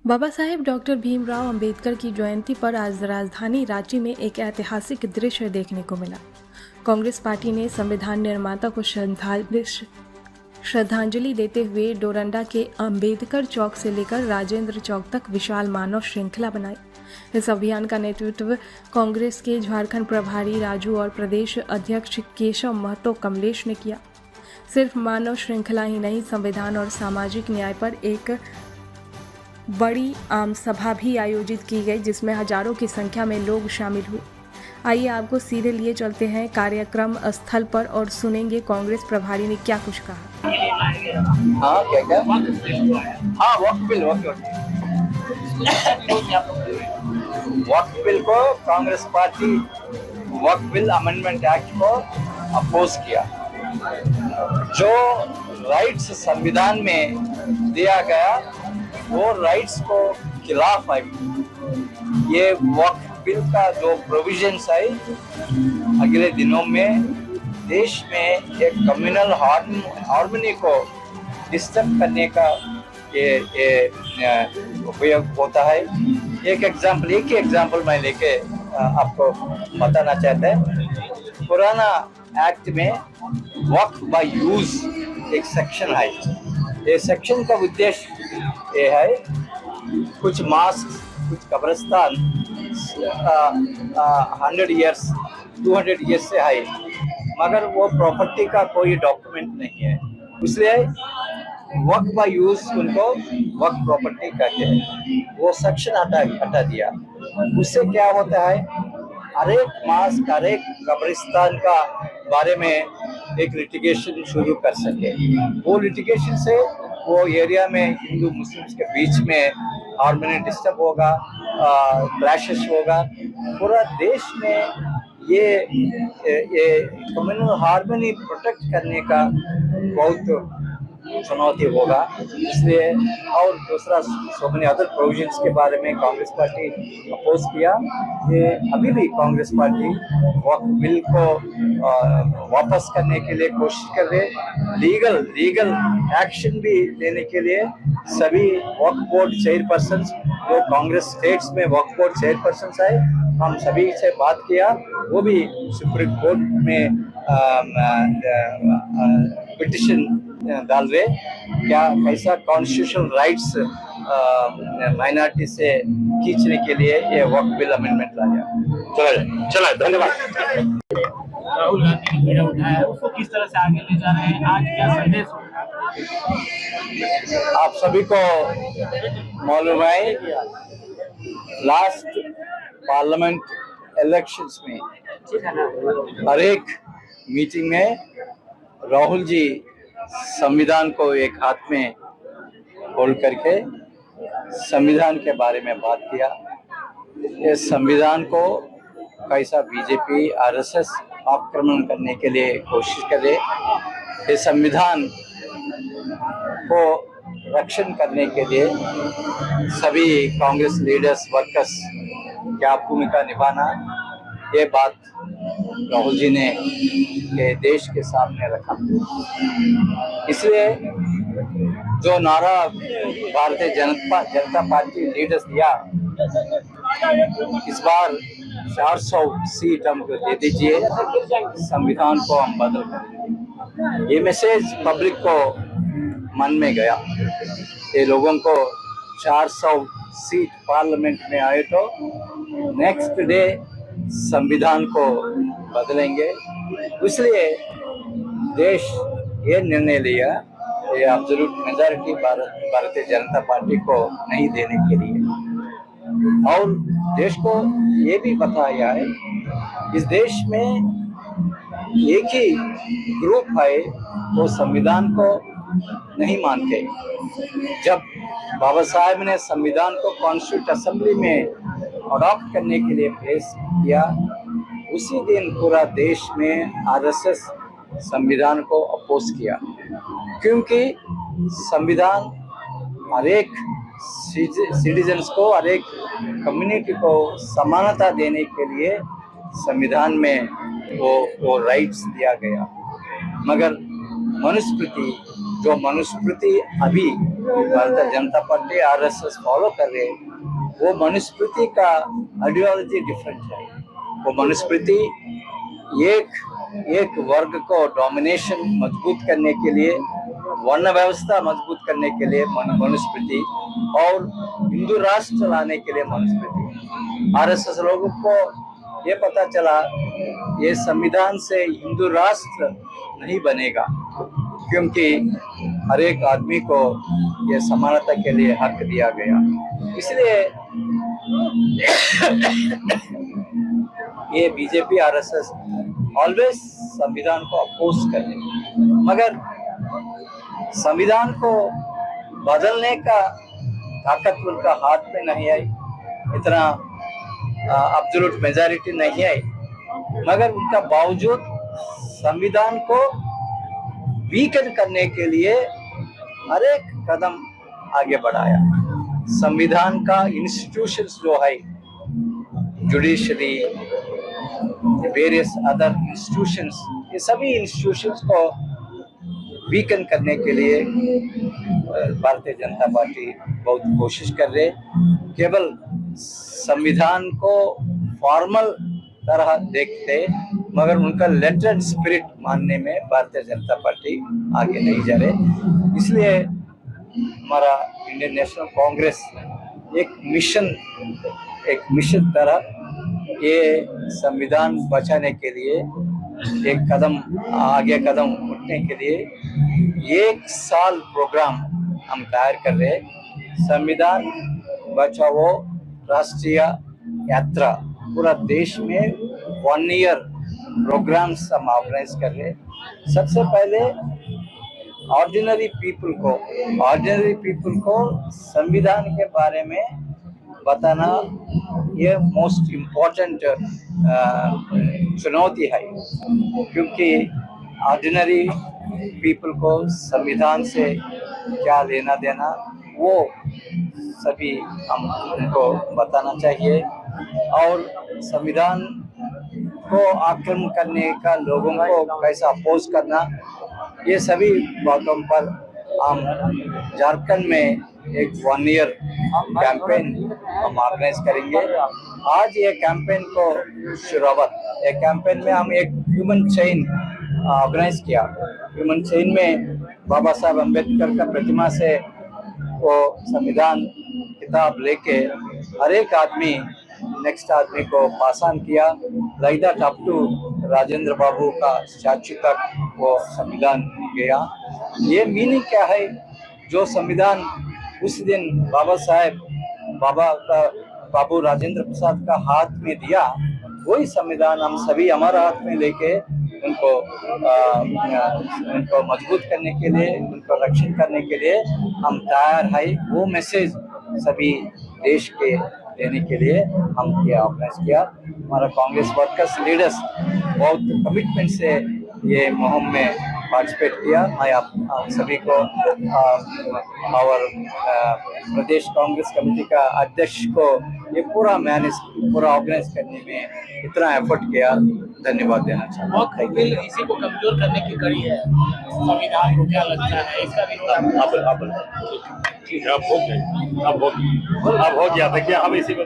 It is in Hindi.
बाबा साहेब डॉक्टर भीमराव अंबेडकर की जयंती पर आज राजधानी रांची में एक ऐतिहासिक दृश्य देखने को मिला। कांग्रेस पार्टी ने संविधान निर्माता को श्रद्धांजलि देते हुए डोरंडा के अंबेडकर चौक से लेकर राजेंद्र चौक तक विशाल मानव श्रृंखला बनाई। इस अभियान का नेतृत्व कांग्रेस के झारखंड प्रभारी राजू और प्रदेश अध्यक्ष केशव महतो कमलेश ने किया। सिर्फ मानव श्रृंखला ही नहीं, संविधान और सामाजिक न्याय पर एक बड़ी आम सभा भी आयोजित की गई, जिसमें हजारों की संख्या में लोग शामिल हुए। आइए आपको सीधे लिए चलते हैं कार्यक्रम स्थल पर और सुनेंगे कांग्रेस प्रभारी ने क्या कुछ कहा। हाँ क्या हाँ वक्फ बिल को कांग्रेस पार्टी वक्फ बिल अमेंडमेंट एक्ट को अपोज किया। जो राइट्स संविधान में दिया गया वो राइट्स को खिलाफ आई। ये वक्फ बिल का जो प्रोविजंस है अगले दिनों में देश में एक कम्युनल हार्मनी को डिस्टर्ब करने का ये उपयोग होता है। एक ही एग्जाम्पल मैं लेके आपको बताना चाहता है। पुराना एक्ट में वक्फ बाय यूज एक सेक्शन है। ये सेक्शन का उद्देश्य ये है, कुछ मास्क, कुछ कब्रिस्तान 100 इयर्स 200 इयर्स से है, मगर वो प्रॉपर्टी का कोई डॉक्यूमेंट नहीं है, इसलिए वक्फ बाय यूज उनको वक्फ प्रॉपर्टी कहते हैं। वो सेक्शन हटा दिया। उससे क्या होता है, हर एक मास्क, हर एक कब्रिस्तान का बारे में एक लिटिगेशन शुरू कर सके। वो लिटिगेशन से वो एरिया में हिंदू मुस्लिम्स के बीच में हार्मनी डिस्टर्ब होगा, क्लैशेस होगा। पूरा देश में ये कम्युनल हार्मनी प्रोटेक्ट करने का बहुत चुनौती होगा। इसलिए और दूसरा सो मेनी अदर प्रोविजंस के बारे में कांग्रेस पार्टी अपोज किया। ये अभी भी कांग्रेस पार्टी वक्फ बिल को वापस करने के लिए कोशिश कर रहे। लीगल एक्शन भी लेने के लिए सभी वक्फ बोर्ड चेयरपर्सन, जो कांग्रेस स्टेट्स में वक्फ बोर्ड चेयरपर्सन है, हम सभी से बात किया। वो भी सुप्रीम कोर्ट में पिटिशन डाल रहे क्या कैसा कॉन्स्टिट्यूशनल राइट्स माइनॉरिटी से खींचने के लिए ये वक्फ बिल अमेंडमेंट लाया। चलो धन्यवाद। राहुल गांधी ने घेरा उठाया है, उसको किस तरह से आगे ले जा रहे हैं, आज क्या संदेश होगा? आप सभी को मालूम है, लास्ट पार्लियामेंट इलेक्शंस में हर एक मीटिंग में राहुल जी संविधान को एक हाथ में होल्ड करके संविधान के बारे में बात किया। ये संविधान को कैसा बीजेपी आरएसएस आक्रमण करने के लिए कोशिश करे, ये संविधान को रक्षण करने के लिए सभी कांग्रेस लीडर्स, वर्कर्स क्या भूमिका निभाना, ये बात राहुल जी ने के देश के सामने रखा। इसलिए जो नारा भारतीय जनता पार्टी लीडर्स दिया, इस बार 400 सीट हमको दे दीजिए, संविधान को हम बदल कर। ये मैसेज पब्लिक को मन में गया। ये लोगों को 400 सीट पार्लियामेंट में आए तो नेक्स्ट डे संविधान को बदलेंगे। इसलिए देश ये निर्णय लिया, ये absolute majority Bharatiya Janata party को नहीं देने के लिए। और देश को ये भी बताया है, इस देश में एक ही ग्रुप है वो संविधान को नहीं मानते। जब बाबा साहेब ने संविधान को कॉन्स्टिट्यूट असेंबली में अडॉप्ट करने के लिए पेश किया, उसी दिन पूरा देश में आरएसएस संविधान को अपोज किया, क्योंकि संविधान हर एक सिटीजन्स को, हर एक कम्युनिटी को समानता देने के लिए संविधान में वो राइट्स दिया गया। मगर मनुस्मृति अभी Bharatiya Janata party RSS follow कर रहे हैं, वो मनुस्मृति का आइडियोलॉजी डिफरेंट है। वो मनुस्मृति एक वर्ग को डोमिनेशन मजबूत करने के लिए, वर्ण व्यवस्था मजबूत करने के लिए मनुस्मृति, और हिंदू राष्ट्र लाने के लिए मनुस्मृति। आरएसएस लोगों को ये पता चला ये संविधान से हिंदू राष्ट्र नहीं बनेगा, क्योंकि हर एक आदमी को ये समानता के लिए हक दिया गया। इसलिए ये बीजेपी आरएसएस ऑलवेज संविधान को अपोज कर रही है, मगर संविधान को बदलने का ताकत उनका हाथ में नहीं आई, इतना एब्सोल्यूट मेजॉरिटी नहीं आई, मगर उनका बावजूद संविधान को वीकन करने के लिए हर एक कदम आगे बढ़ाया। संविधान का इंस्टीट्यूशंस जो है, जुडिशरी, वेरियस अदर इंस्टीट्यूशंस, ये सभी इंस्टीट्यूशंस को वीकन करने के लिए भारतीय जनता पार्टी बहुत कोशिश कर रहे। केवल संविधान को फॉर्मल तरह देखते, मगर उनका लेटर स्पिरिट मानने में भारतीय जनता पार्टी आगे नहीं जा रहे। इसलिए हमारा इंडियन नेशनल कांग्रेस एक मिशन तरह ये संविधान बचाने के लिए एक कदम उठने के लिए 1 साल प्रोग्राम हम तैयार कर रहे हैं। संविधान बचाओ राष्ट्रीय यात्रा पूरा देश में 1 ईयर प्रोग्राम्स हम ऑर्गेनाइज कर रहे हैं। सबसे पहले ऑर्डिनरी पीपल को संविधान के बारे में बताना ये मोस्ट इम्पोर्टेंट चुनौती है, क्योंकि ऑर्डिनरी पीपल को संविधान से क्या लेना देना वो सभी हम उनको बताना चाहिए, और संविधान को आक्रमण करने का लोगों को कैसा अपोज करना, ये सभी बातों पर हम झारखंड में एक 1 ईयर कैंपेन हम ऑर्गेनाइज करेंगे। आज ये कैंपेन को शुरुआत, एक कैंपेन में हम एक ह्यूमन चेन ऑर्गेनाइज किया। ह्यूमन चेन में बाबा साहब अम्बेडकर का प्रतिमा से वो संविधान किताब लेके हर एक आदमी नेक्स्ट आदमी को पास ऑन किया, like that up to Rajendra Babu का स्टैचू तक वो संविधान गया। ये मीनिंग क्या है, जो संविधान उस दिन बाबू राजेंद्र प्रसाद का हाथ में दिया, वही संविधान हम सभी हमारा हाथ में लेके उनको मजबूत करने के लिए, उनको रक्षण करने के लिए हम तैयार है। वो मैसेज सभी देश के देने के लिए हम ये ऑर्गेनाइज किया। हमारा कांग्रेस वर्कर्स लीडर्स बहुत कमिटमेंट से ये मुहिम में पार्टिसिपेट किया। मैं आप सभी को और प्रदेश कांग्रेस कमेटी का अध्यक्ष को ये पूरा ऑर्गेनाइज करने में इतना एफर्ट किया, धन्यवाद देना चाहता हूँ। बिल इसी को कमजोर करने की कड़ी है संविधान को, क्या लगता है इसका विरोध? ठीक है, अब हो गया, देखिए हम इसी को